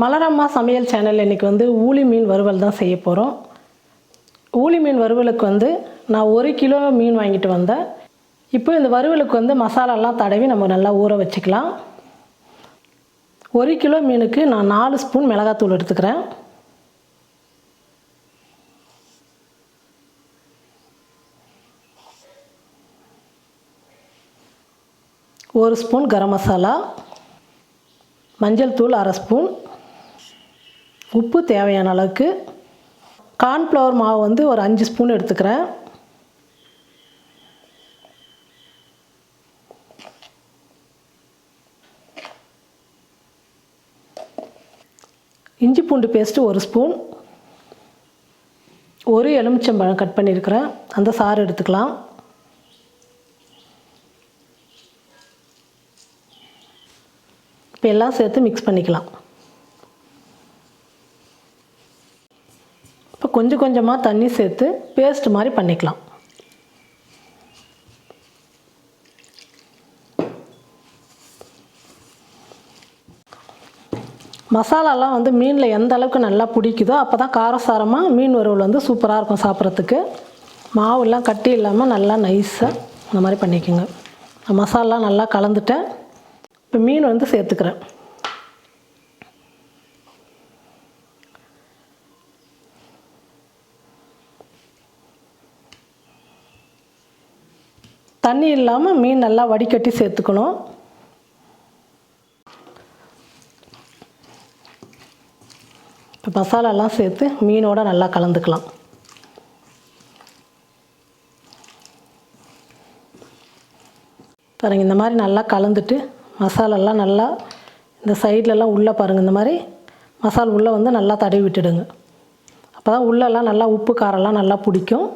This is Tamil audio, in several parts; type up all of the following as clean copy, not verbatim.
மலரம்மா சமையல் சேனல் இன்றைக்கி வந்து ஊளி மீன் வறுவல் தான் செய்ய போகிறோம். ஊளி மீன் வறுவலுக்கு வந்து நான் 1 கிலோ மீன் வாங்கிட்டு வந்தேன். இப்போ இந்த வறுவலுக்கு வந்து மசாலாலாம் தடவி நம்ம நல்லா ஊற வச்சுக்கலாம். 1 கிலோ மீனுக்கு நான் 4 ஸ்பூன் மிளகாத்தூள் எடுத்துக்கிறேன். ஒரு ஸ்பூன் கரம் மசாலா, மஞ்சள் தூள் 1/2 ஸ்பூன், உப்பு தேவையான அளவுக்கு, கார்ன்ஃப்ளவர் மாவு வந்து ஒரு 5 ஸ்பூன் எடுத்துக்கிறேன். இஞ்சி பூண்டு பேஸ்ட்டு 1 ஸ்பூன், ஒரு எலுமிச்சம்பழம் கட் பண்ணியிருக்கிறேன், அந்த சாறு எடுத்துக்கலாம். இப்போ எல்லாம் சேர்த்து மிக்ஸ் பண்ணிக்கலாம். இப்போ கொஞ்சம் கொஞ்சமாக தண்ணி சேர்த்து பேஸ்ட் மாதிரி பண்ணிக்கலாம். மசாலாலாம் வந்து மீனில் எந்த அளவுக்கு நல்லா பிடிக்குதோ அப்போ தான் காரசாரமாக மீன் வறுவல் வந்து சூப்பராக இருக்கும் சாப்பிட்றதுக்கு. மாவுலாம் கட்டி இல்லாமல் நல்லா நைஸாக இந்த மாதிரி பண்ணிக்கோங்க. மசாலாலாம் நல்லா கலந்துட்டேன். இப்போ மீன் வந்து சேர்த்துக்கிறேன். தண்ணி இல்லாமல் மீன் நல்லா வடிகட்டி சேர்த்துக்கணும். இப்போ மசாலாலாம் சேர்த்து மீனோட நல்லா கலந்துக்கலாம். பாருங்கள், இந்த மாதிரி நல்லா கலந்துட்டு மசாலாலாம் நல்லா இந்த சைட்லலாம் உள்ளே பாருங்கள், இந்த மாதிரி மசாலா உள்ளே வந்து நல்லா தடவி விட்டுடுங்க. அப்போ தான் உள்ளெல்லாம் நல்லா உப்பு காரம்லாம் நல்லா பிடிக்கும்.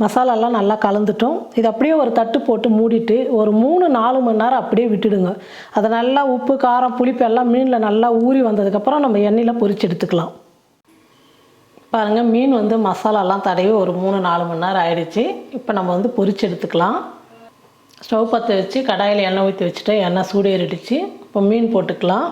மசாலாலாம் நல்லா கலந்துட்டோம். இது அப்படியே ஒரு தட்டு போட்டு மூடிட்டு ஒரு 3-4 மணி நேரம் அப்படியே விட்டுடுங்க. அதை நல்லா உப்பு காரம் புளிப்பு எல்லாம் மீனில் நல்லா ஊறி வந்ததுக்கப்புறம் நம்ம எண்ணெயில் பொரிச்சு எடுத்துக்கலாம். பாருங்கள், மீன் வந்து மசாலாலாம் தடவி ஒரு 3-4 மணி நேரம் ஆயிடுச்சு. இப்போ நம்ம வந்து பொரிச்சு எடுத்துக்கலாம். ஸ்டவ் பற்ற வச்சு கடாயில் எண்ணெய் ஊற்றி வச்சுட்டு எண்ணெய் சூடு ஏறிடுச்சு. இப்போ மீன் போட்டுக்கலாம்.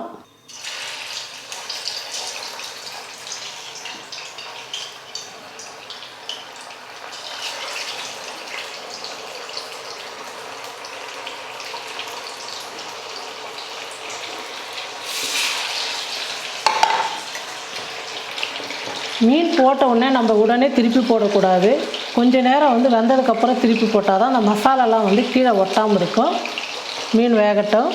மீன் போட்ட உடனே நம்ம உடனே திருப்பி போடக்கூடாது. கொஞ்சம் நேரம் வந்து வெந்ததுக்கப்புறம் திருப்பி போட்டால் தான் அந்த மசாலாலாம் வந்து கீழே ஒட்டாமல் இருக்கும். மீன் வேகட்டும்.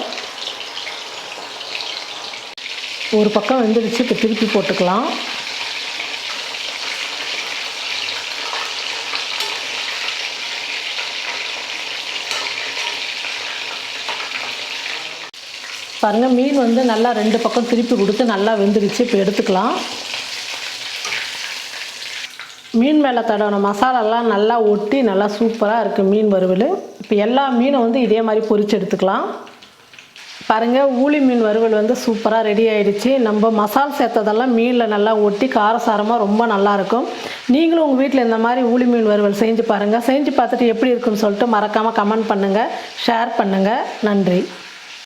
ஒரு பக்கம் வெந்துடுச்சு. இப்போ திருப்பி போட்டுக்கலாம். பாருங்கள், மீன் வந்து நல்லா 2 பக்கம் திருப்பி கொடுத்து நல்லா வெந்துடுச்சு. இப்போ எடுத்துக்கலாம். மீன் மேலே தடவின மசாலாலாம் நல்லா ஒட்டி நல்லா சூப்பராக இருக்குது மீன் வறுவல். இப்போ எல்லா மீனும் வந்து இதே மாதிரி பொரிச்சு எடுத்துக்கலாம். பாருங்கள், ஊளி மீன் வறுவல் வந்து சூப்பராக ரெடி ஆகிடுச்சு. நம்ம மசால் சேர்த்ததெல்லாம் மீனில் நல்லா ஒட்டி காரசாரமாக ரொம்ப நல்லாயிருக்கும். நீங்களும் உங்கள் வீட்டில் இந்த மாதிரி ஊளி மீன் வறுவல் செஞ்சு பாருங்கள். செஞ்சு பார்த்துட்டு எப்படி இருக்குன்னு சொல்லிட்டு மறக்காமல் கமெண்ட் பண்ணுங்கள், ஷேர் பண்ணுங்கள். நன்றி.